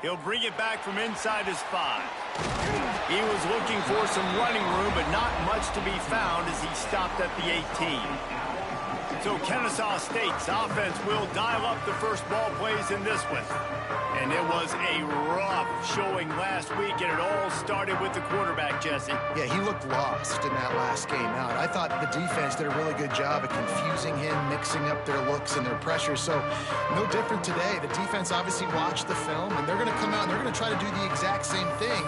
He'll bring it back from inside his 5. He was looking for some running room, but not much to be found as he stopped at the 18. So Kennesaw State's offense will dial up the first ball plays in this one. And it was a rough showing last week, and it all started with the quarterback, Jesse. Yeah, he looked lost in that last game out. I thought the defense did a really good job of confusing him, mixing up their looks and their pressure. So no different today. The defense obviously watched the film, and they're going to come out and they're going to try to do the exact same thing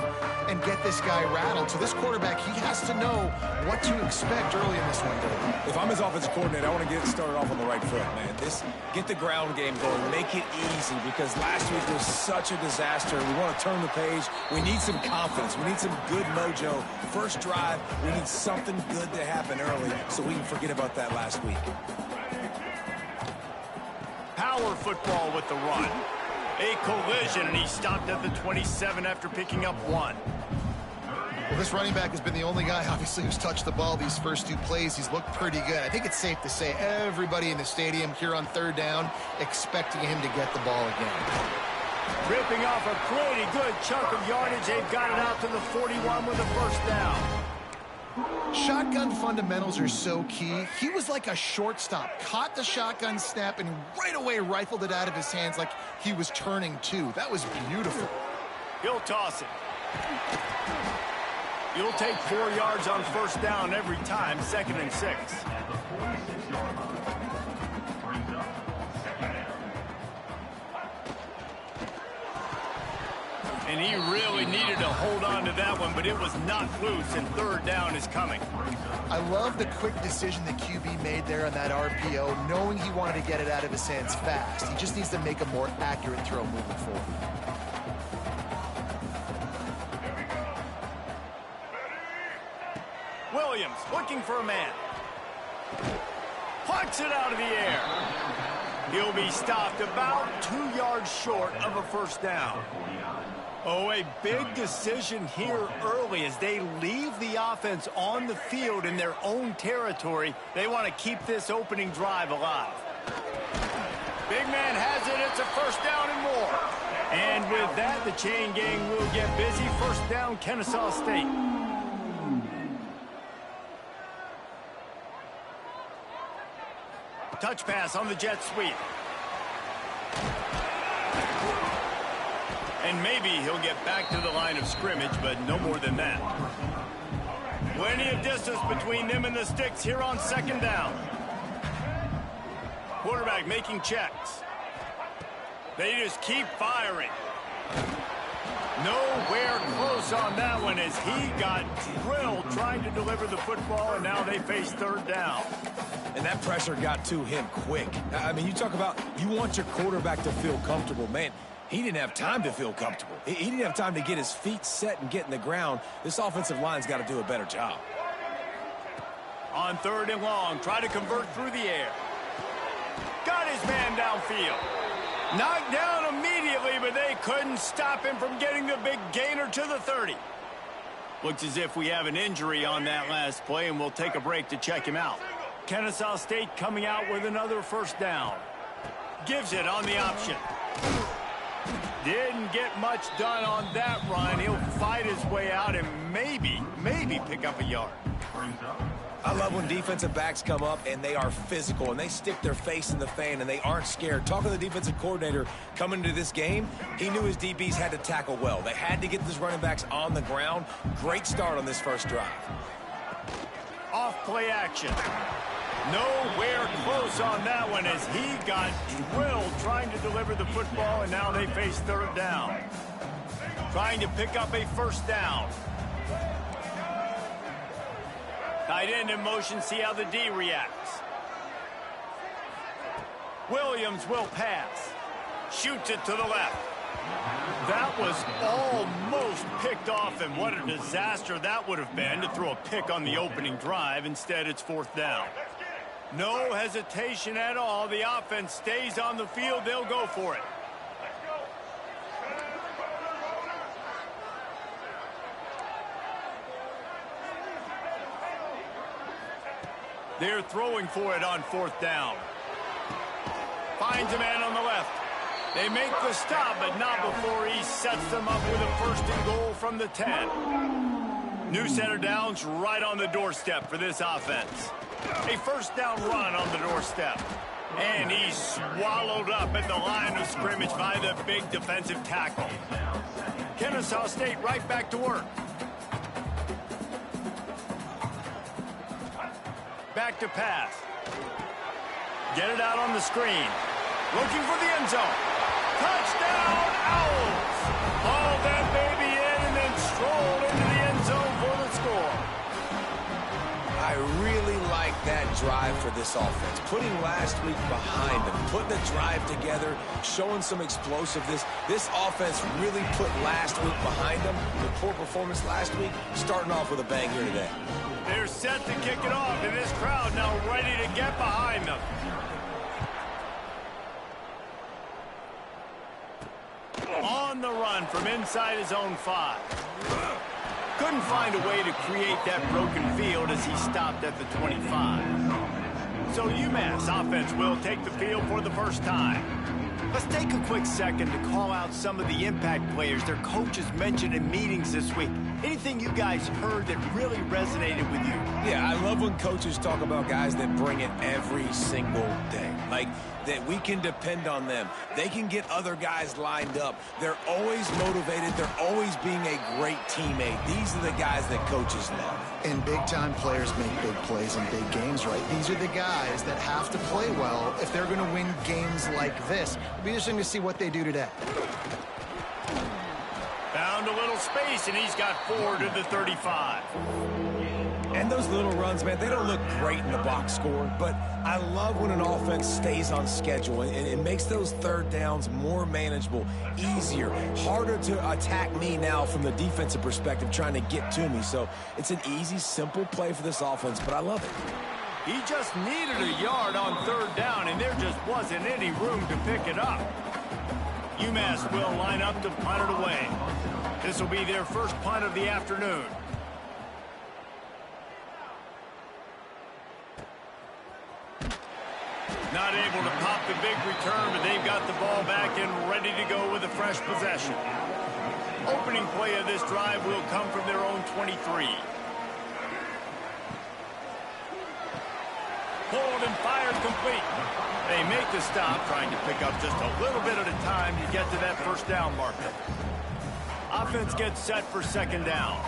and get this guy rattled. So this quarterback, he has to know what to expect early in this one, Dave. If I'm his offensive coordinator, I want to get started off on the right foot, man. Get the ground game going. Make it easy, because last week was such a disaster. We want to turn the page. We need some confidence. We need some good mojo. First drive, we need something good to happen early so we can forget about that last week. Power football with the run. A collision, and he stopped at the 27 after picking up 1. Well, this running back has been the only guy, obviously, who's touched the ball these first 2 plays. He's looked pretty good. I think it's safe to say everybody in the stadium here on 3rd down expecting him to get the ball again. Ripping off a pretty good chunk of yardage. They've got it out to the 41 with a first down. Shotgun fundamentals are so key. He was like a shortstop. Caught the shotgun snap and right away rifled it out of his hands like he was turning 2. That was beautiful. He'll toss it. You'll take 4 yards on first down every time, 2nd and 6. And he really needed to hold on to that one, but it was not loose, and 3rd down is coming. I love the quick decision the QB made there on that RPO, knowing he wanted to get it out of his hands fast. He just needs to make a more accurate throw moving forward. Williams looking for a man. Plucks it out of the air. He'll be stopped about 2 yards short of a first down. Oh, a big decision here early as they leave the offense on the field in their own territory. They want to keep this opening drive alive. Big man has it. It's a first down and more. And with that, the chain gang will get busy. First down, Kennesaw State. Touch pass on the jet sweep. And maybe he'll get back to the line of scrimmage, but no more than that. Plenty of distance between them and the sticks here on 2nd down. Quarterback making checks. They just keep firing. Nowhere close on that one as he got drilled trying to deliver the football, and now they face 3rd down. And that pressure got to him quick. I mean, you talk about you want your quarterback to feel comfortable. Man, he didn't have time to feel comfortable. He didn't have time to get his feet set and get in the ground. This offensive line's got to do a better job. On 3rd and long, try to convert through the air. Got his man downfield. Knocked down immediately, but they couldn't stop him from getting the big gainer to the 30. Looks as if we have an injury on that last play, and we'll take a break to check him out. Kennesaw State coming out with another first down. Gives it on the option. Didn't get much done on that run. He'll fight his way out and maybe pick up a yard. I love when defensive backs come up and they are physical and they stick their face in the fan and they aren't scared. Talking to the defensive coordinator coming into this game, he knew his DBs had to tackle well. They had to get these running backs on the ground. Great start on this first drive. Off play action. Nowhere close on that one as he got drilled trying to deliver the football, and now they face 3rd down. Trying to pick up a first down. Tight end in motion, see how the D reacts. Williams will pass. Shoots it to the left. That was almost picked off, and what a disaster that would have been to throw a pick on the opening drive. Instead, it's 4th down. No hesitation at all. The offense stays on the field. They'll go for it. They're throwing for it on 4th down. Finds a man on the left. They make the stop, but not before he sets them up with a first and goal from the 10. New center downs right on the doorstep for this offense. A first down run on the doorstep. And he's swallowed up at the line of scrimmage by the big defensive tackle. Kennesaw State right back to work. Back to pass. Get it out on the screen. Looking for the end zone. Touchdown, Owls! Haul that baby in and then stroll into the end zone for the score. I really like that drive for this offense. Putting last week behind them, putting the drive together, showing some explosiveness. This offense really put last week behind them. The poor performance last week, starting off with a bang here today. They're set to kick it off, and this crowd now ready to get behind them. On the run from inside his own 5. Couldn't find a way to create that broken field as he stopped at the 25. So UMass offense will take the field for the first time. Let's take a quick second to call out some of the impact players their coaches mentioned in meetings this week. Anything you guys heard that really resonated with you? Yeah, I love when coaches talk about guys that bring it every single day. Like, that we can depend on them. They can get other guys lined up. They're always motivated. They're always being a great teammate. These are the guys that coaches love. And big-time players make big plays in big games, right? These are the guys that have to play well if they're going to win games like this. It'll be interesting to see what they do today. Found a little space, and he's got 4 to the 35. And those little runs, man, they don't look great in the box score, but I love when an offense stays on schedule, and it makes those third downs more manageable, easier, harder to attack me now from the defensive perspective trying to get to me. So it's an easy, simple play for this offense, but I love it. He just needed a yard on third down, and there just wasn't any room to pick it up. UMass will line up to punt it away. This will be their first punt of the afternoon. Not able to pop the big return, but they've got the ball back and ready to go with a fresh possession. Opening play of this drive will come from their own 23. Pulled and fired complete. They make the stop, trying to pick up just a little bit at a time to get to that first down marker. Offense gets set for second down.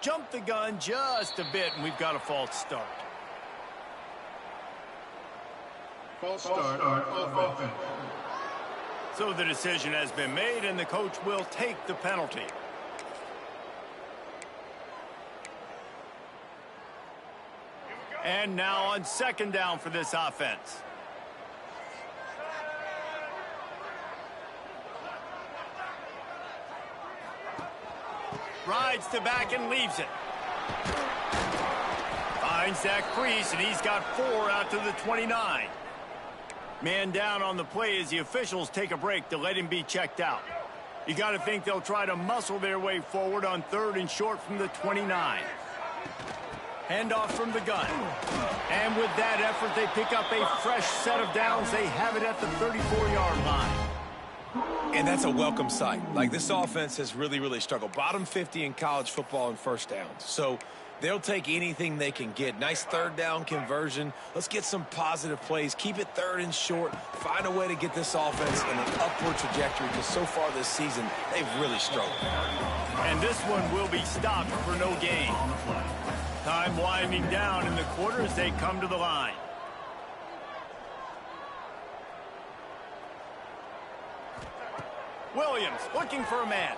Jump the gun just a bit, and we've got a false start. False start of offense. So the decision has been made, and the coach will take the penalty. And now on second down for this offense. Rides to back and leaves it. Finds that crease, and he's got 4 out to the 29. Man down on the play as the officials take a break to let him be checked out. You got to think they'll try to muscle their way forward on third and short from the 29. Handoff from the gun. And with that effort, they pick up a fresh set of downs. They have it at the 34-yard line. And that's a welcome sight. Like, this offense has really struggled. Bottom 50 in college football in first downs. So they'll take anything they can get. Nice third down conversion. Let's get some positive plays. Keep it third and short. Find a way to get this offense in an upward trajectory, because so far this season, they've really struggled. And this one will be stopped for no gain. Time winding down in the quarter as they come to the line. Williams looking for a man.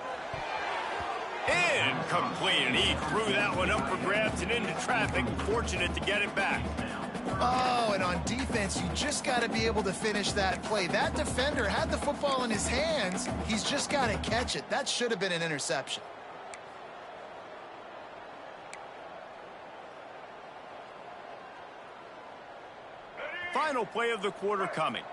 Incomplete, and he threw that one up for grabs and into traffic. Fortunate to get it back. Oh, and on defense, you just got to be able to finish that play. That defender had the football in his hands. He's just got to catch it. That should have been an interception. Final play of the quarter coming.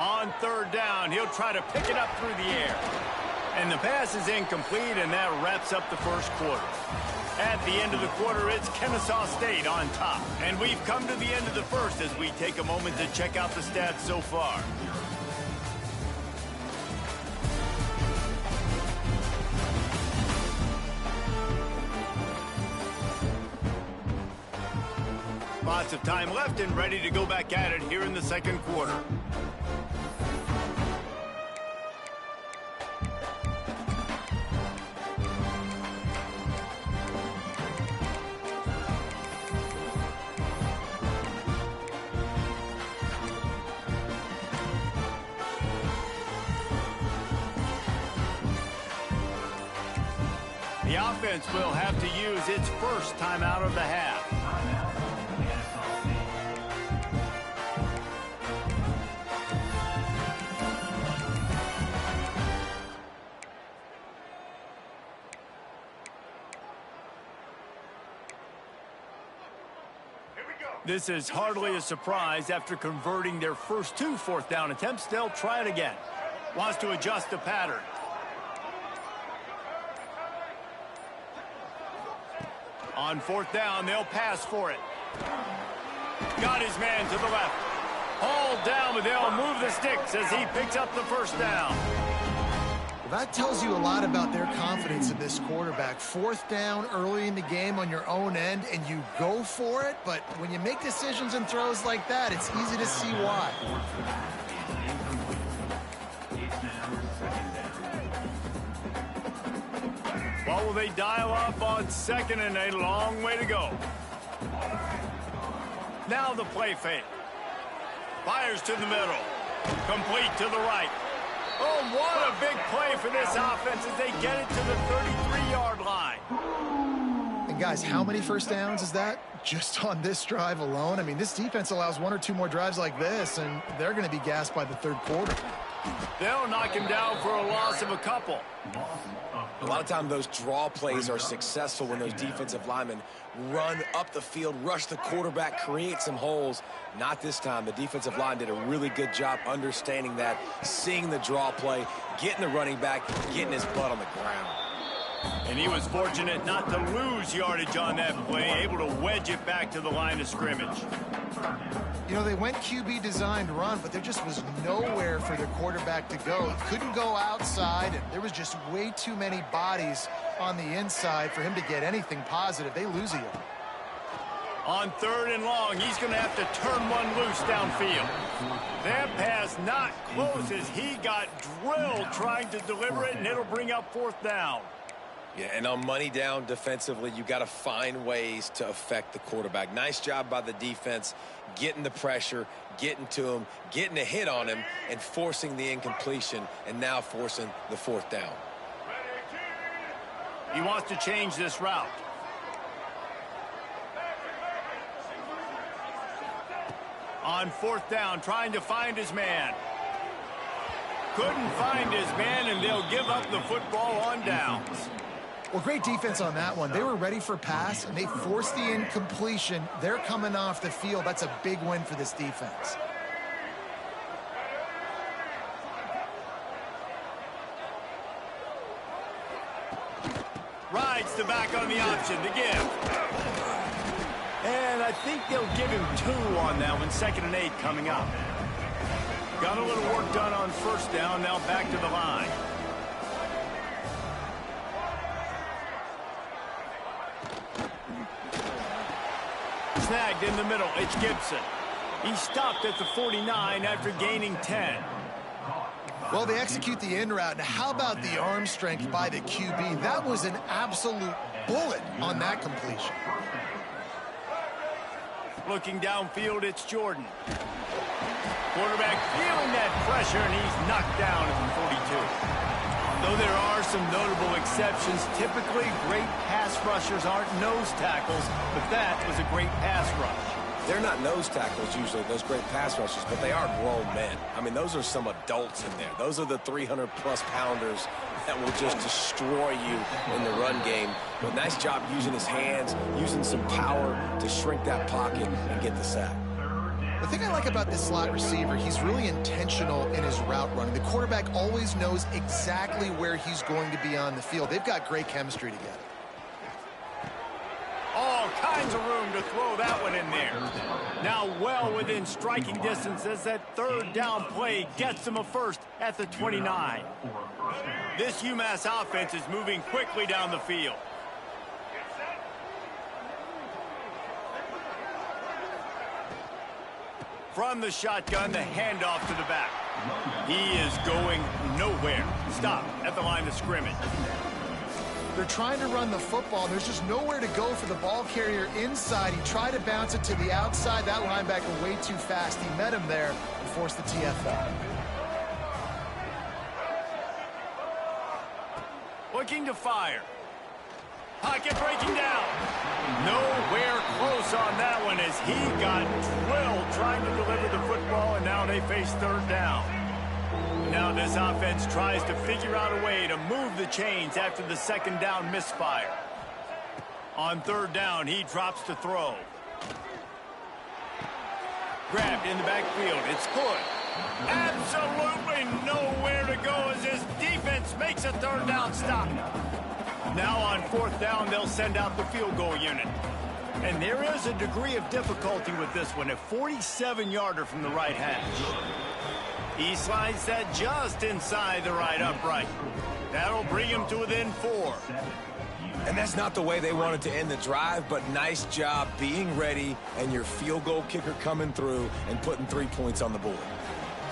On third down, he'll try to pick it up through the air. And the pass is incomplete, and that wraps up the first quarter. At the end of the quarter, it's Kennesaw State on top. And we've come to the end of the first as we take a moment to check out the stats so far. Lots of time left and ready to go back at it here in the second quarter. The offense will have to use its first timeout of the half. This is hardly a surprise. After converting their first 2 fourth-down attempts, they'll try it again. Wants to adjust the pattern. On fourth down, they'll pass for it. Got his man to the left. Hauled down, but they'll move the sticks as he picks up the first down. Well, that tells you a lot about their confidence in this quarterback. Fourth down early in the game on your own end, and you go for it. But when you make decisions and throws like that, it's easy to see why. What will they dial up on second and a long way to go? Now the play fake. Fires to the middle. Complete to the right. Oh, what a big play for this offense as they get it to the 33-yard line. And guys, how many first downs is that? Just on this drive alone? I mean, this defense allows 1 or 2 more drives like this, and they're going to be gassed by the third quarter. They'll knock him down for a loss of a couple. A lot of times those draw plays are successful when those defensive linemen run up the field, rush the quarterback, create some holes. Not this time. The defensive line did a really good job understanding that, seeing the draw play, getting the running back, getting his butt on the ground. And he was fortunate not to lose yardage on that play, able to wedge it back to the line of scrimmage. You know, they went QB designed run, but there just was nowhere for their quarterback to go. He couldn't go outside, and there was just way too many bodies on the inside for him to get anything positive. They lose a yard. On third and long, he's going to have to turn one loose downfield. That pass not close as he got drilled trying to deliver it, and it'll bring up fourth down. Yeah, and on money down defensively, you got to find ways to affect the quarterback. Nice job by the defense, getting the pressure, getting to him, getting a hit on him, and forcing the incompletion, and now forcing the fourth down. He wants to change this route. On fourth down, trying to find his man. Couldn't find his man, and they'll give up the football on downs. Well, great defense on that one. They were ready for pass, and they forced the incompletion. They're coming off the field. That's a big win for this defense. Rides the back on the option to give. And I think they'll give him 2 on that one. 2nd and 8 coming up. Got a little work done on first down. Now back to the line. Snagged in the middle. It's Gibson. He stopped at the 49 after gaining 10. Well, they execute the in route. Now, how about the arm strength by the QB? That was an absolute bullet on that completion. Looking downfield, it's Jordan. Quarterback feeling that pressure, and he's knocked down at the 42. Though there are some notable exceptions, typically great pass rushers aren't nose tackles, but that was a great pass rush. They're not nose tackles usually, those great pass rushers, but they are grown men. I mean, those are some adults in there. Those are the 300-plus pounders that will just destroy you in the run game. But nice job using his hands, using some power to shrink that pocket and get the sack. The thing I like about this slot receiver, he's really intentional in his route running. The quarterback always knows exactly where he's going to be on the field. They've got great chemistry together. All kinds of room to throw that one in there. Now well within striking distance as that third down play gets them a first at the 29. This UMass offense is moving quickly down the field. From the shotgun, the handoff to the back. He is going nowhere. Stop at the line of scrimmage. They're trying to run the football. There's just nowhere to go for the ball carrier inside. He tried to bounce it to the outside. That linebacker way too fast. He met him there and forced the TFL. Looking to fire. Pocket breaking down. Nowhere close on that one as he got drilled trying to deliver the football, and now they face third down. Now this offense tries to figure out a way to move the chains after the second down misfire. On third down, he drops to throw. Grabbed in the backfield. It's good. Absolutely nowhere to go as his defense makes a third down stop. Now on fourth down, they'll send out the field goal unit. And there is a degree of difficulty with this one, a 47-yarder from the right hash. He slides that just inside the right upright. That'll bring him to within 4. And that's not the way they wanted to end the drive, but nice job being ready and your field goal kicker coming through and putting 3 points on the board.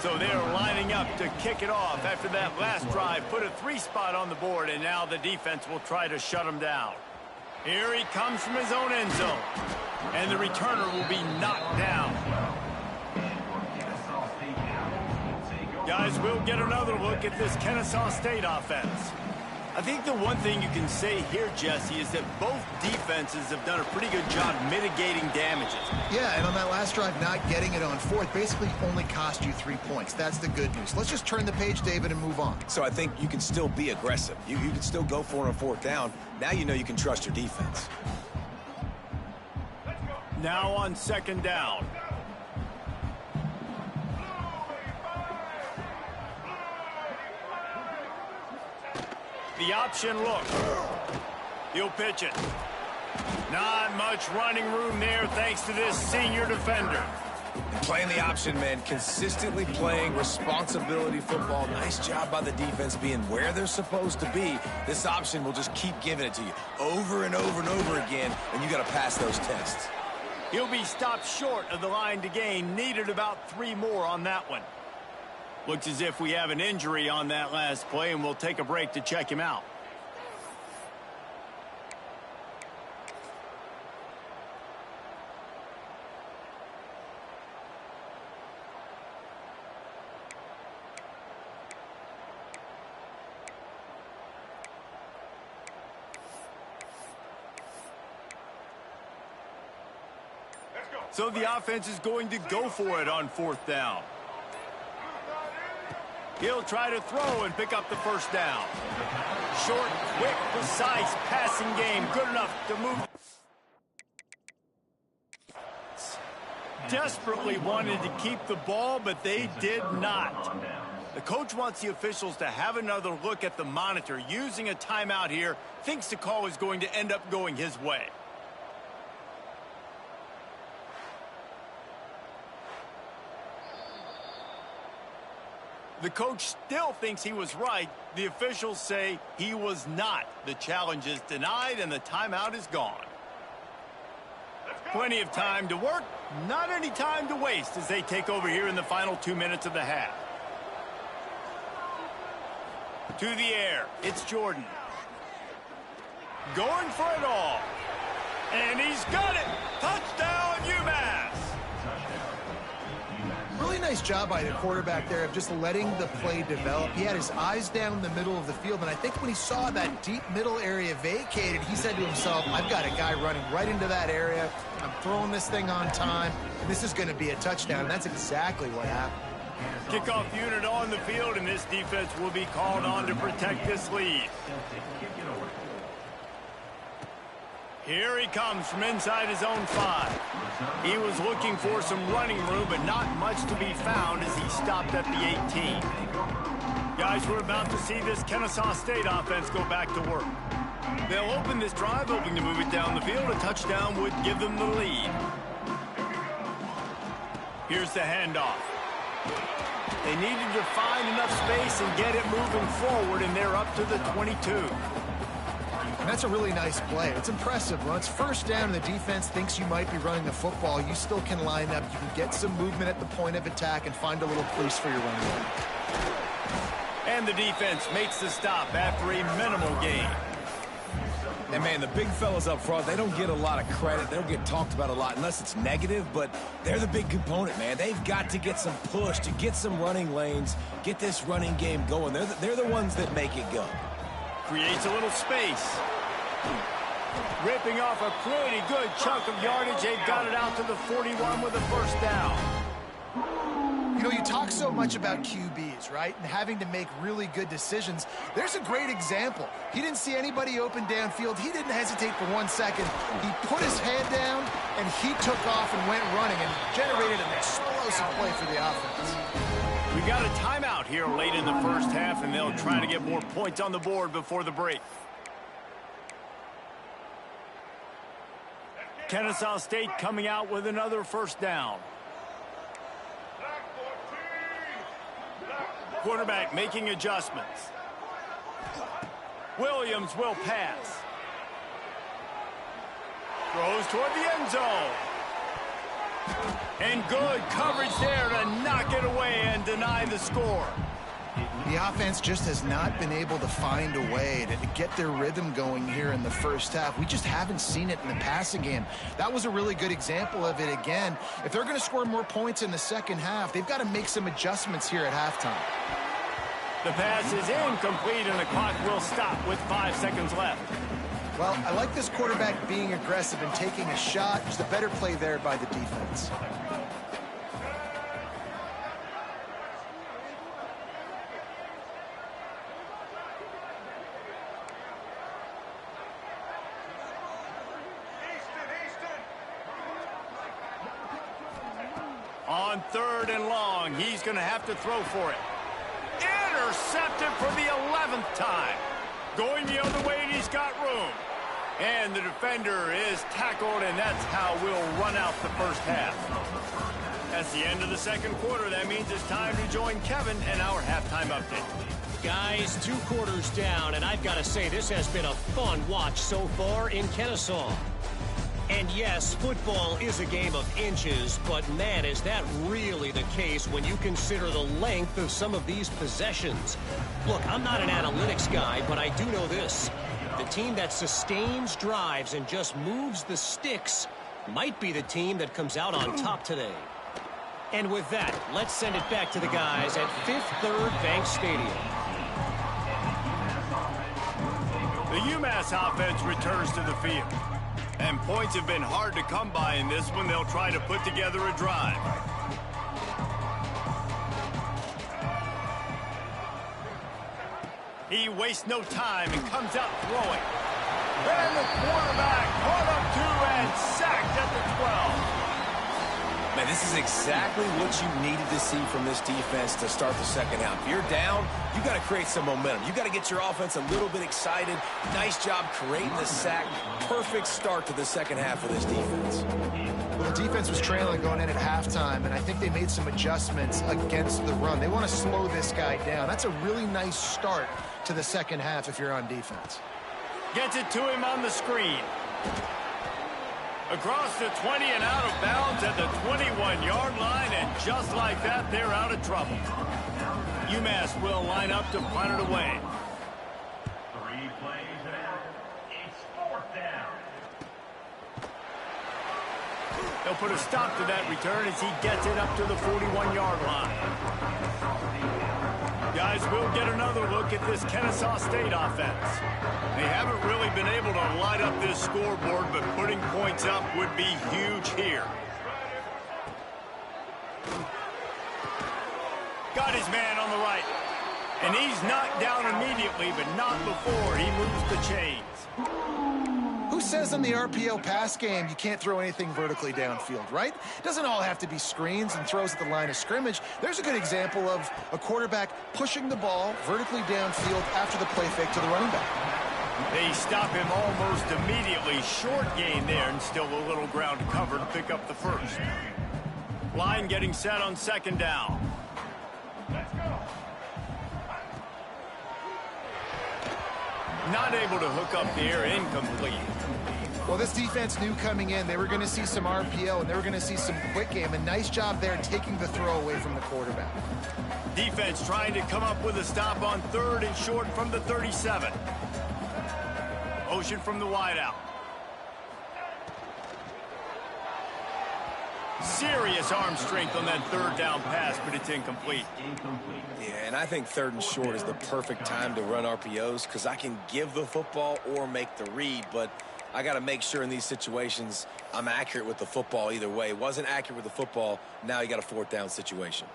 So they're lining up to kick it off after that last drive. Put a 3 spot on the board, and now the defense will try to shut him down. Here he comes from his own end zone. And the returner will be knocked down. Guys, we'll get another look at this Kennesaw State offense. I think the one thing you can say here, Jesse, is that both defenses have done a pretty good job mitigating damages. Yeah, and on that last drive, not getting it on fourth basically only cost you 3 points. That's the good news. Let's just turn the page, David, and move on. So I think you can still be aggressive. You can still go for it on fourth down. Now you know you can trust your defense. Now on second down. The option look. He'll pitch it. Not much running room there thanks to this senior defender. Playing the option, man. Consistently playing responsibility football. Nice job by the defense being where they're supposed to be. This option will just keep giving it to you over and over and over again, and you got to pass those tests. He'll be stopped short of the line to gain. Needed about 3 more on that one. Looks as if we have an injury on that last play, and we'll take a break to check him out. So the offense is going to go for it on fourth down. He'll try to throw and pick up the first down. Short, quick, precise passing game. Good enough to move. Desperately wanted to keep the ball, but they did not. The coach wants the officials to have another look at the monitor. Using a timeout here, thinks the call is going to end up going his way. The coach still thinks he was right. The officials say he was not. The challenge is denied and the timeout is gone. Plenty of time to work, not any time to waste as they take over here in the final 2 minutes of the half. To the air, it's Jordan. Going for it all. And he's got it. Touchdown, UMass. Really nice job by the quarterback there of just letting the play develop. He had his eyes down the middle of the field, and I think when he saw that deep middle area vacated, he said to himself, I've got a guy running right into that area. I'm throwing this thing on time, and this is going to be a touchdown. And that's exactly what happened. Kickoff unit on the field, and this defense will be called on to protect this lead. Here he comes from inside his own 5. He was looking for some running room, but not much to be found as he stopped at the 18. Guys, we're about to see this Kennesaw State offense go back to work. They'll open this drive, hoping to move it down the field. A touchdown would give them the lead. Here's the handoff. They needed to find enough space and get it moving forward, and they're up to the 22. And that's a really nice play. It's impressive. When it's first down and the defense thinks you might be running the football, you still can line up. You can get some movement at the point of attack and find a little crease for your running back. And the defense makes the stop after a minimal gain. And, man, the big fellas up front, they don't get a lot of credit. They don't get talked about a lot unless it's negative, but they're the big component, man. They've got to get some push, to get some running lanes, get this running game going. They're the ones that make it go. Creates a little space. Ripping off a pretty good chunk of yardage. They got it out to the 41 with a first down. You know, you talk so much about QBs, right? And having to make really good decisions. There's a great example. He didn't see anybody open downfield. He didn't hesitate for 1 second. He put his head down, and he took off and went running and generated an explosive play for the offense. We got a timeout here late in the first half, and they'll try to get more points on the board before the break. Kennesaw State coming out with another first down. Quarterback making adjustments. Williams will pass. Throws toward the end zone. And good coverage there to knock it away and deny the score. The offense just has not been able to find a way to get their rhythm going here in the first half. We just haven't seen it in the passing game. That was a really good example of it again. If they're going to score more points in the second half, they've got to make some adjustments here at halftime. The pass is incomplete, and the clock will stop with 5 seconds left. Well, I like this quarterback being aggressive and taking a shot. Just a better play there by the defense. On 3rd and long, he's going to have to throw for it. Intercepted for the 11th time. Going the other way, and he's got room. And the defender is tackled, and that's how we'll run out the first half. That's the end of the second quarter. That means it's time to join Kevin and our halftime update. Guys, 2 quarters down, and I've got to say this has been a fun watch so far in Kennesaw. And yes, football is a game of inches, but man, is that really the case when you consider the length of some of these possessions. Look, I'm not an analytics guy, but I do know this. The team that sustains drives and just moves the sticks might be the team that comes out on top today. And with that, let's send it back to the guys at Fifth Third Bank Stadium. The UMass offense returns to the field. And points have been hard to come by in this one. They'll try to put together a drive. He wastes no time and comes out throwing. And the quarterback caught up to and sacked at the 12. Man, this is exactly what you needed to see from this defense to start the second half. If you're down, you got to create some momentum. You got to get your offense a little bit excited. Nice job creating the sack. Perfect start to the second half of this defense. Well, the defense was trailing going in at halftime, and I think they made some adjustments against the run. They want to slow this guy down. That's a really nice start to the second half if you're on defense. Gets it to him on the screen. Across the 20 and out of bounds at the 21-yard line, and just like that, they're out of trouble. UMass will line up to punt it away. 3 plays out. It's 4th down. They'll put a stop to that return as he gets it up to the 41-yard line. Guys, we'll get another look at this Kennesaw State offense. They haven't really been able to light up this scoreboard, but putting points up would be huge here. Got his man on the right. And he's knocked down immediately, but not before he moves the chains. Who Who says in the RPO pass game you can't throw anything vertically downfield, right? It doesn't all have to be screens and throws at the line of scrimmage. There's a good example of a quarterback pushing the ball vertically downfield after the play fake to the running back. They stop him almost immediately. Short gain there, and still a little ground to cover to pick up the first. Line getting set on second down. Not able to hook up the air, incomplete. Well, this defense knew coming in they were going to see some RPO and they were going to see some quick game. A nice job there taking the throw away from the quarterback. Defense trying to come up with a stop on third and short from the 37. Motion from the wideout. Serious arm strength on that third down pass, but it's incomplete. Yeah, and I think third and short is the perfect time to run RPOs because I can give the football or make the read, but I got to make sure in these situations I'm accurate with the football either way. Wasn't accurate with the football, now you got a fourth down situation.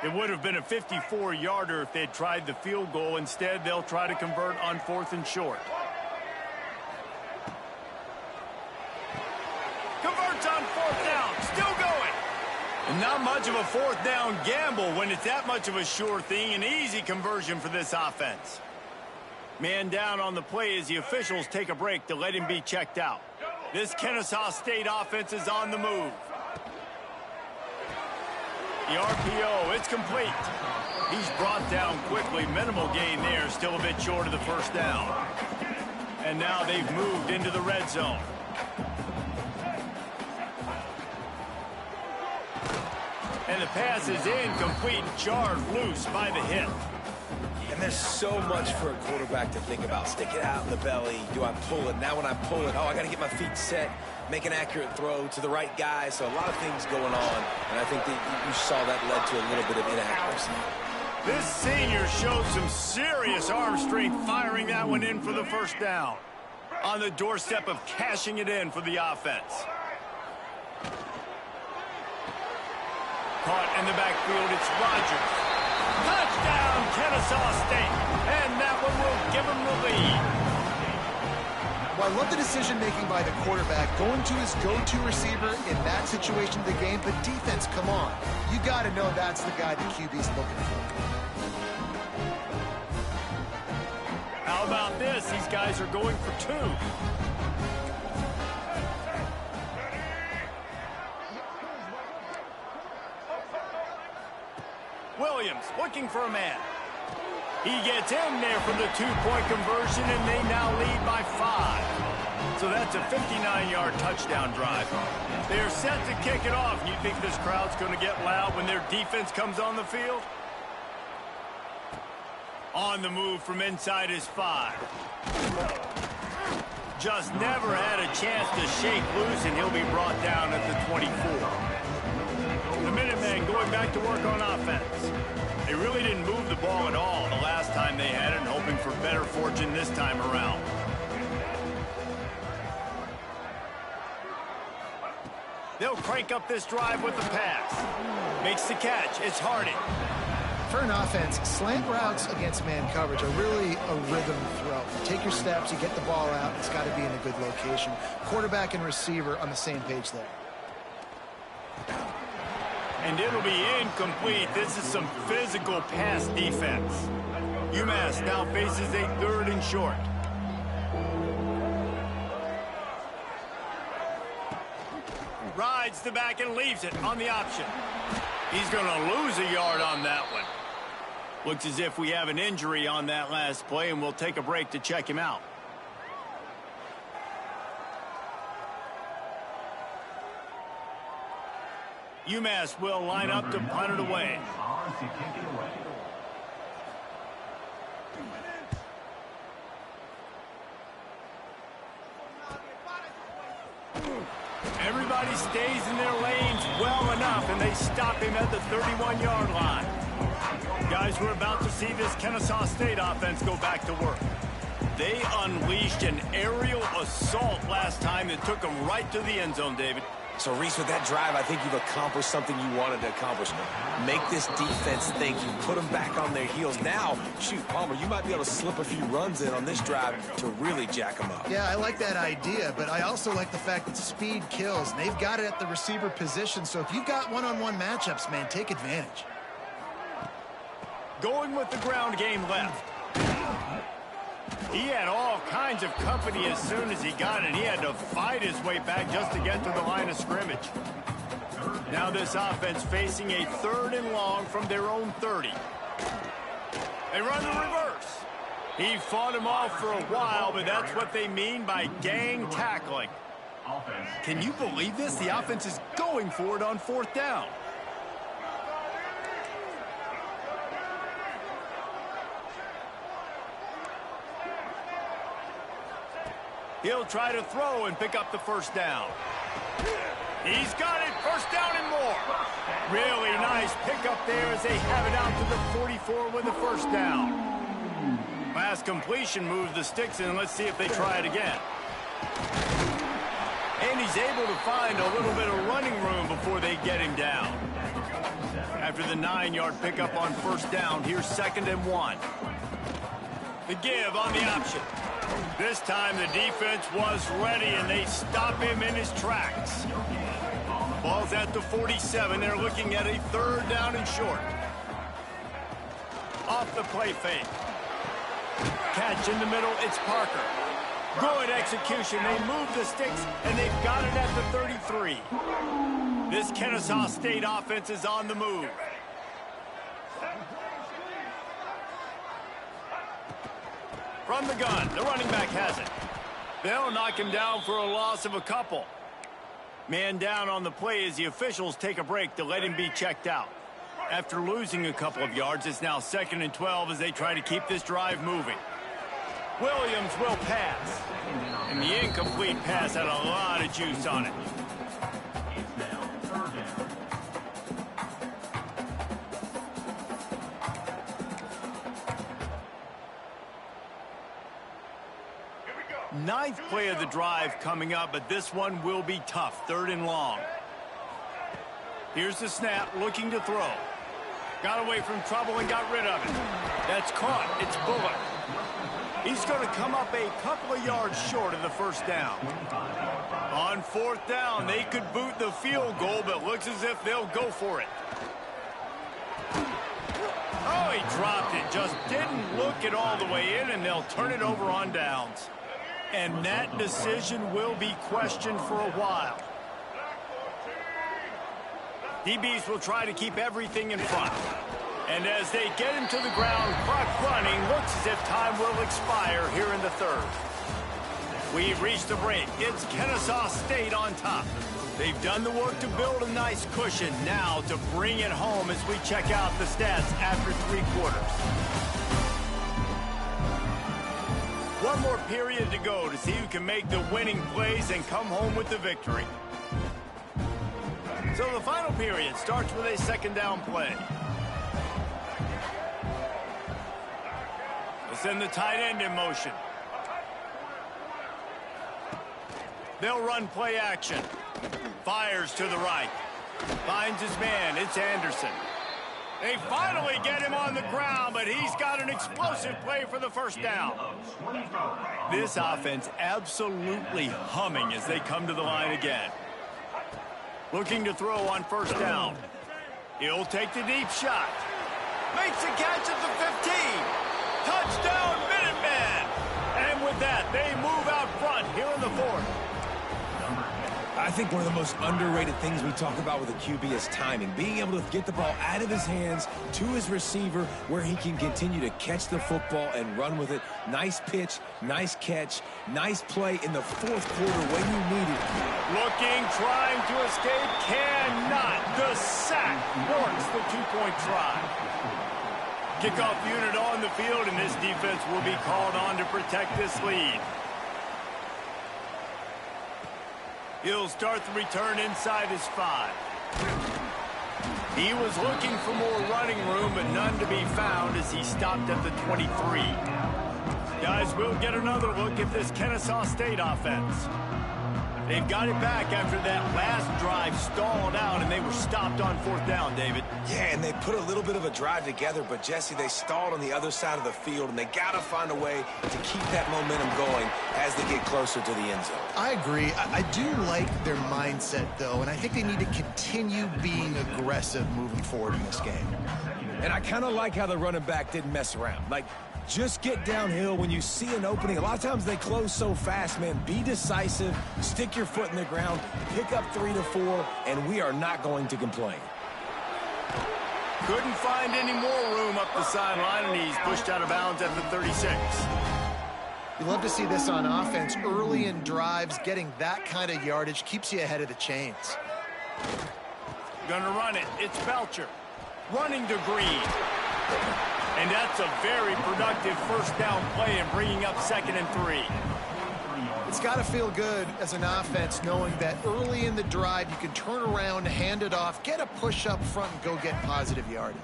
It would have been a 54-yarder if they'd tried the field goal. Instead, they'll try to convert on fourth and short. Converts on fourth down, still going. And not much of a fourth down gamble when it's that much of a sure thing. An easy conversion for this offense. Man down on the play as the officials take a break to let him be checked out. This Kennesaw State offense is on the move. The RPO, it's complete. He's brought down quickly. Minimal gain there, still a bit short of the first down. And now they've moved into the red zone. And the pass is incomplete, jarred loose by the hit. And there's so much for a quarterback to think about. Stick it out in the belly. Do I pull it? Now when I pull it, I got to get my feet set, make an accurate throw to the right guy. So a lot of things going on, and I think that you saw that led to a little bit of inaccuracy. This senior showed some serious arm strength, firing that one in for the first down. On the doorstep of cashing it in for the offense. Caught in the backfield, it's Rogers. Touchdown, Kennesaw State. And that one will give them the lead. Well, I love the decision-making by the quarterback, going to his go-to receiver in that situation of the game. But defense, come on. You got to know that's the guy the QB's looking for. How about this? These guys are going for two. Williams looking for a man. He gets in there from the two-point conversion, and they now lead by 5. So that's a 59-yard touchdown drive. They're set to kick it off. You think this crowd's going to get loud when their defense comes on the field? On the move from inside his 5. Just never had a chance to shake loose, and he'll be brought down at the 24. The Minutemen going back to work on offense. They really didn't move the ball at all the last time they had it, and hoping for better fortune this time around. They'll crank up this drive with the pass. Makes the catch. It's Harding. For an offense, slant routes against man coverage are really a rhythm throw. You take your steps, you get the ball out, it's got to be in a good location. Quarterback and receiver on the same page there. And it'll be incomplete. This is some physical pass defense. UMass now faces a third and short. Rides the back and leaves it on the option. He's going to lose a yard on that one. Looks as if we have an injury on that last play, and we'll take a break to check him out. UMass will line up to punt it away. Everybody stays in their lanes well enough, and they stop him at the 31-yard line. Guys, we're about to see this Kennesaw State offense go back to work. They unleashed an aerial assault last time that took them right to the end zone, David. So, Reese, with that drive, I think you've accomplished something you wanted to accomplish. Make this defense think. You put them back on their heels. Now, shoot, Palmer, you might be able to slip a few runs in on this drive to really jack them up. Yeah, I like that idea, but I also like the fact that speed kills. And they've got it at the receiver position, so if you've got one-on-one matchups, man, take advantage. Going with the ground game left. He had all kinds of company as soon as he got it. He had to fight his way back just to get to the line of scrimmage. Now this offense facing a 3rd and long from their own 30. They run the reverse. He fought him off for a while, but that's what they mean by gang tackling. Can you believe this? The offense is going for it on 4th down. He'll try to throw and pick up the 1st down. He's got it, 1st down and more. Really nice pickup there as they have it out to the 44 with the 1st down. Last completion moves the sticks in. Let's see if they try it again. And he's able to find a little bit of running room before they get him down. After the 9-yard pickup on 1st down, here's 2nd and 1. The give on the option. This time the defense was ready, and they stop him in his tracks. Ball's at the 47. They're looking at a 3rd down and short. Off the play fake. Catch in the middle. It's Parker. Good execution. They move the sticks, and they've got it at the 33. This Kennesaw State offense is on the move. From the gun, the running back has it. They'll knock him down for a loss of a couple. Man down on the play as the officials take a break to let him be checked out. After losing a couple of yards, it's now 2nd and 12 as they try to keep this drive moving. Williams will pass. And the incomplete pass had a lot of juice on it. Ninth play of the drive coming up, but this one will be tough. 3rd and long. Here's the snap, looking to throw. Got away from trouble and got rid of it. That's caught. It's Bullock. He's going to come up a couple of yards short of the 1st down. On 4th down, they could boot the field goal, but looks as if they'll go for it. Oh, he dropped it. Just didn't look it all the way in, and they'll turn it over on downs. And that decision will be questioned for a while. DBs will try to keep everything in front. And as they get him to the ground, clock running, looks as if time will expire here in the 3rd. We've reached the break. It's Kennesaw State on top. They've done the work to build a nice cushion. Now to bring it home as we check out the stats after 3 quarters. One more period to go to see who can make the winning plays and come home with the victory. So the final period starts with a 2nd down play. We'll send the tight end in motion. They'll run play action. Fires to the right. Finds his man. It's Anderson. They finally get him on the ground, but he's got an explosive play for the 1st down. This offense absolutely humming as they come to the line again. Looking to throw on 1st down. He'll take the deep shot. Makes the catch at the 15. Touchdown, Minutemen! And with that, they move out front here in the 4th. I think one of the most underrated things we talk about with a QB is timing. Being able to get the ball out of his hands to his receiver where he can continue to catch the football and run with it. Nice pitch, nice catch, nice play in the 4th quarter when you need it. Looking, trying to escape, cannot. The sack works the 2-point try. Kickoff unit on the field, and this defense will be called on to protect this lead. He'll start the return inside his 5. He was looking for more running room, but none to be found as he stopped at the 23. Guys, we'll get another look at this Kennesaw State offense. They've got it back after that last drive stalled out, and they were stopped on 4th down, David. Yeah, and they put a little bit of a drive together, but, Jesse, they stalled on the other side of the field, and they got to find a way to keep that momentum going as they get closer to the end zone. I agree. I do like their mindset, though, and I think they need to continue being aggressive moving forward in this game. And I kind of like how the running back didn't mess around. Like, just get downhill when you see an opening. A lot of times they close so fast, man. Be decisive, stick your foot in the ground, pick up 3 to 4, and we are not going to complain. Couldn't find any more room up the sideline, and he's pushed out of bounds at the 36. You love to see this on offense. Early in drives, getting that kind of yardage keeps you ahead of the chains. Gonna run it. It's Belcher. Running to Green. And that's a very productive first down play and bringing up 2nd and 3. It's got to feel good as an offense knowing that early in the drive you can turn around, hand it off, get a push up front, and go get positive yardage.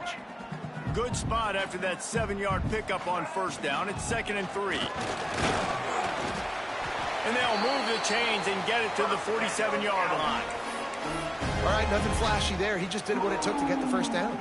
Good spot after that 7-yard pickup on first down. It's 2nd and 3. And they'll move the chains and get it to the 47-yard line. All right, nothing flashy there. He just did what it took to get the first down.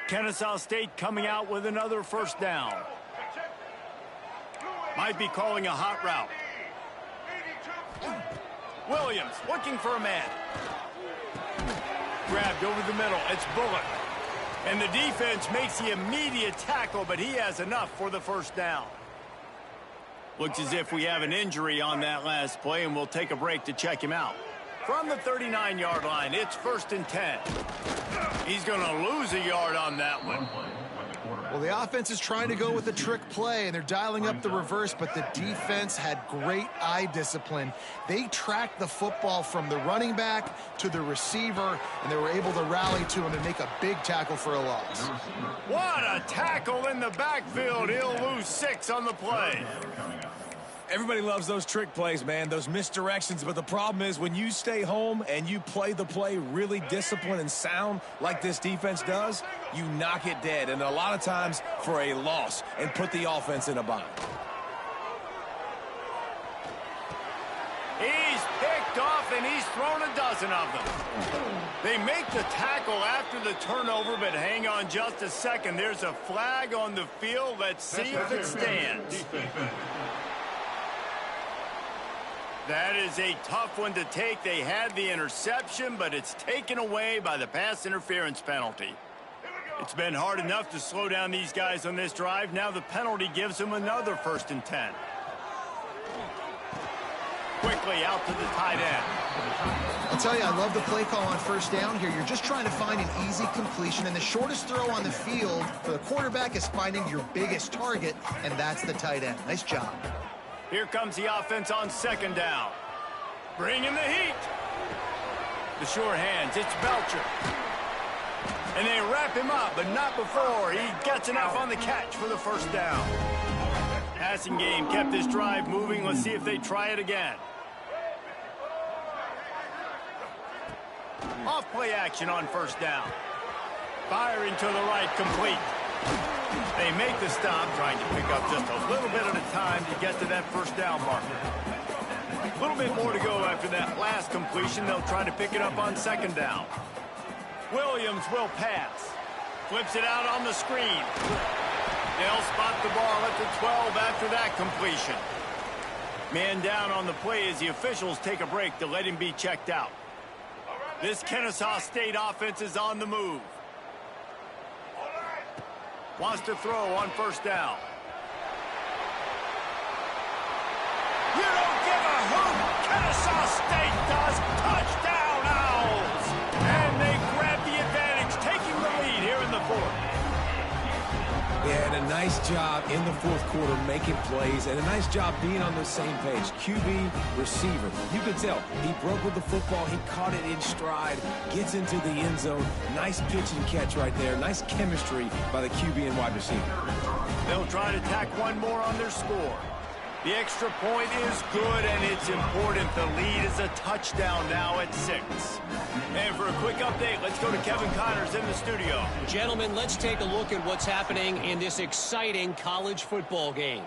Kennesaw State coming out with another first down. Might be calling a hot route. Williams looking for a man. Grabbed over the middle. It's Bullock. And the defense makes the immediate tackle, but he has enough for the first down. Looks as if we have an injury on that last play, and we'll take a break to check him out. From the 39-yard line, it's 1st and 10. He's going to lose a yard on that one. Well, the offense is trying to go with a trick play, and they're dialing up the reverse, but the defense had great eye discipline. They tracked the football from the running back to the receiver, and they were able to rally to him and make a big tackle for a loss. What a tackle in the backfield. He'll lose 6 on the play. Everybody loves those trick plays, man, those misdirections. But the problem is when you stay home and you play the play really disciplined and sound like this defense does, you knock it dead. And a lot of times for a loss and put the offense in a bind. He's picked off and he's thrown a dozen of them. They make the tackle after the turnover, but hang on just a second. There's a flag on the field. Let's see if it stands. That is a tough one to take. They had the interception, but it's taken away by the pass interference penalty. It's been hard enough to slow down these guys on this drive. Now the penalty gives them another 1st and 10. Quickly out to the tight end. I'll tell you, I love the play call on first down here. You're just trying to find an easy completion, and the shortest throw on the field for the quarterback is finding your biggest target, and that's the tight end. Nice job. Here comes the offense on 2nd down. Bringing the heat. The sure hands, it's Belcher. And they wrap him up, but not before he gets enough on the catch for the first down. Passing game kept this drive moving. Let's see if they try it again. Off play action on first down. Firing to the right, complete. They make the stop, trying to pick up just a little bit at a time to get to that first down marker. A little bit more to go after that last completion. They'll try to pick it up on 2nd down. Williams will pass. Flips it out on the screen. They'll spot the ball at the 12 after that completion. Man down on the play as the officials take a break to let him be checked out. This Kennesaw State offense is on the move. Wants to throw on first down. You don't give a hoot Yeah, he does. Touchdown, Owls! And they grab the advantage, taking the lead here in the fourth. Yeah, and a nice job in the fourth quarter making plays, and a nice job being on the same page. QB, receiver. You can tell he broke with the football. He caught it in stride, gets into the end zone. Nice pitch and catch right there. Nice chemistry by the QB and wide receiver. They'll try to tack one more on their score. The extra point is good, and it's important. The lead is a touchdown now at 6. And for a quick update, let's go to Kevin Connors in the studio. Gentlemen, let's take a look at what's happening in this exciting college football game.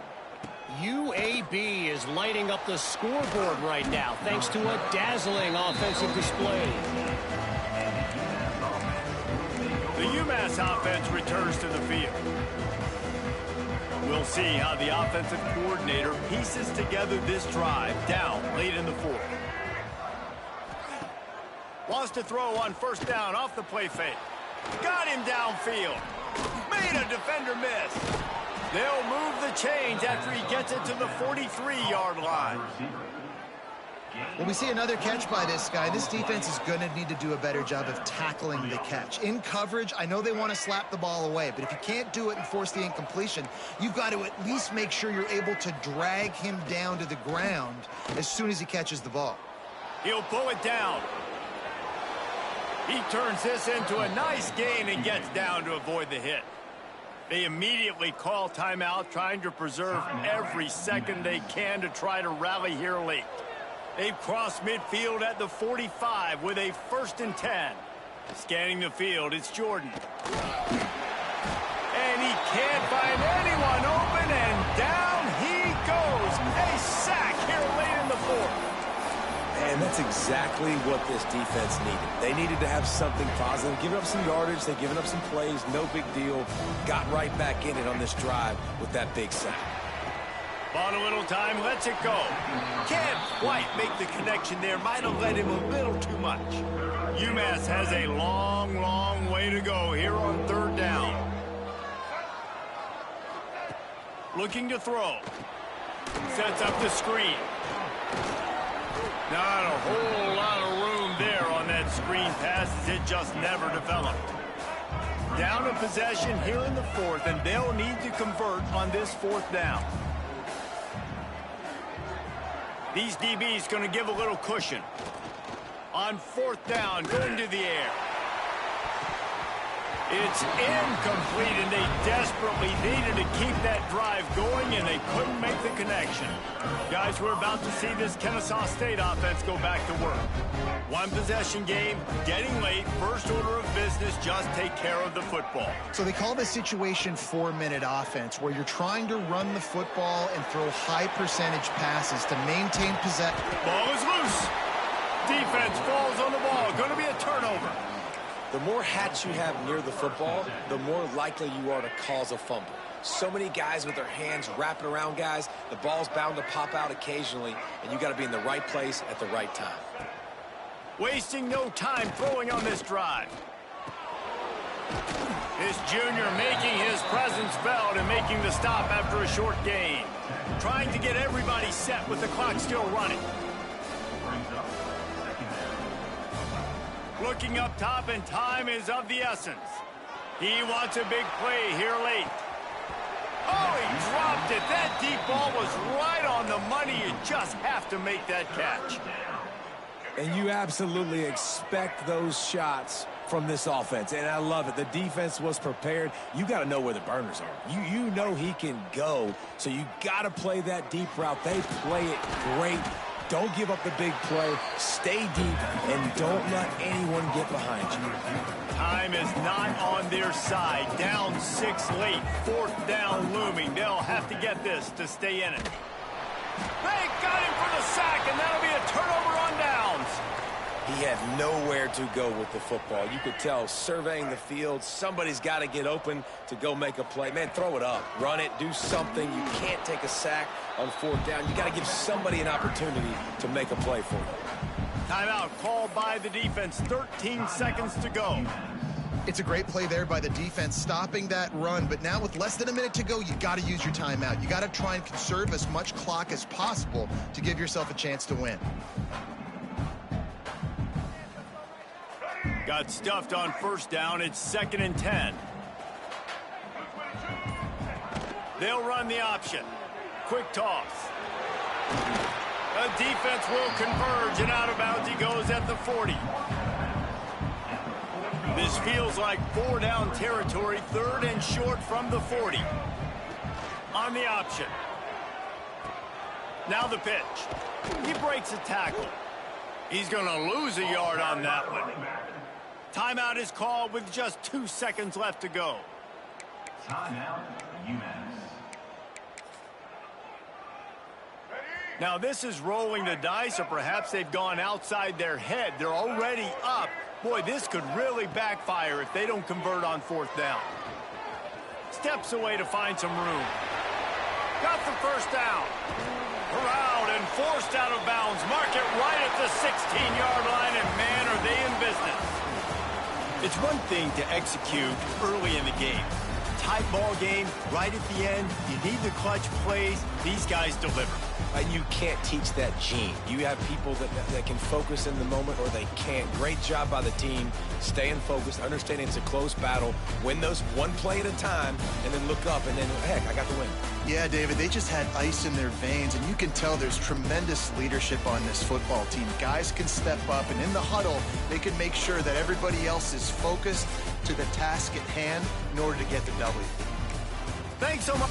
UAB is lighting up the scoreboard right now thanks to a dazzling offensive display. The UMass offense returns to the field. We'll see how the offensive coordinator pieces together this drive down late in the fourth. Wants to throw on first down off the play fake. Got him downfield. Made a defender miss. They'll move the chains after he gets it to the 43-yard line. Well, we see another catch by this guy. This defense is going to need to do a better job of tackling the catch. In coverage, I know they want to slap the ball away, but if you can't do it and force the incompletion, you've got to at least make sure you're able to drag him down to the ground as soon as he catches the ball. He'll pull it down. He turns this into a nice gain and gets down to avoid the hit. They immediately call timeout, trying to preserve every second they can to try to rally here late. They've crossed midfield at the 45 with a 1st and 10. Scanning the field, it's Jordan. And he can't find anyone open, and down he goes. A sack here late in the fourth. And that's exactly what this defense needed. They needed to have something positive. Giving up some yardage, they've given up some plays, no big deal. Got right back in it on this drive with that big sack. Bought a little time, lets it go. Can't quite make the connection there. Might have led him a little too much. UMass has a long, long way to go here on 3rd down. Looking to throw. Sets up the screen. Not a whole lot of room there on that screen pass, as it just never developed. Down a possession here in the fourth, and they'll need to convert on this 4th down. These DBs going to give a little cushion. On 4th down, going to the air. It's incomplete, and they desperately needed to keep that drive going, and they couldn't make the connection. Guys, we're about to see this Kennesaw State offense go back to work. One possession game, getting late, first order of business, just take care of the football. So they call this situation 4-minute offense, where you're trying to run the football and throw high percentage passes to maintain possession. Ball is loose. Defense falls on the ball. Going to be a turnover. The more hats you have near the football, the more likely you are to cause a fumble. So many guys with their hands wrapping around guys, the ball's bound to pop out occasionally, and you got to be in the right place at the right time. Wasting no time throwing on this drive. This junior making his presence felt and making the stop after a short gain. Trying to get everybody set with the clock still running. Looking up top, and time is of the essence. He wants a big play here late. Oh, he dropped it. That deep ball was right on the money. You just have to make that catch. And you absolutely expect those shots from this offense, and I love it. The defense was prepared. You got to know where the burners are. You know he can go, so you got to play that deep route. They play it great. Don't give up the big play. Stay deep, and don't let anyone get behind you. Time is not on their side. Down 6 late. 4th down looming. They'll have to get this to stay in it. They got him for the sack, and that'll be a turnover on downs. He had nowhere to go with the football. You could tell, surveying the field, somebody's got to get open to go make a play. Man, throw it up. Run it. Do something. You can't take a sack on 4th down. You got to give somebody an opportunity to make a play for you. Timeout called by the defense. 13 seconds to go. It's a great play there by the defense, stopping that run. But now with less than a minute to go, you got to use your timeout. You got to try and conserve as much clock as possible to give yourself a chance to win. Got stuffed on first down. It's 2nd and 10. They'll run the option. Quick toss. The defense will converge, and out of bounds he goes at the 40. This feels like 4-down territory, 3rd and short from the 40. On the option. Now the pitch. He breaks a tackle. He's going to lose a yard on that one. Timeout is called with just 2 seconds left to go. Timeout, UMass. Now this is rolling the dice, or perhaps they've gone outside their head. They're already up. Boy, this could really backfire if they don't convert on 4th down. Steps away to find some room. Got the first down. Corralled and forced out of bounds. Mark it right at the 16-yard line, and man, are they in business. It's one thing to execute early in the game. Tight ball game, right at the end. You need the clutch plays. These guys deliver. And you can't teach that gene. You have people that can focus in the moment, or they can't. Great job by the team, staying focused, understanding it's a close battle, win those one play at a time, and then look up, and then, heck, I got the win. Yeah, David, they just had ice in their veins, and you can tell there's tremendous leadership on this football team. Guys can step up, and in the huddle, they can make sure that everybody else is focused to the task at hand in order to get the W. Thanks so much.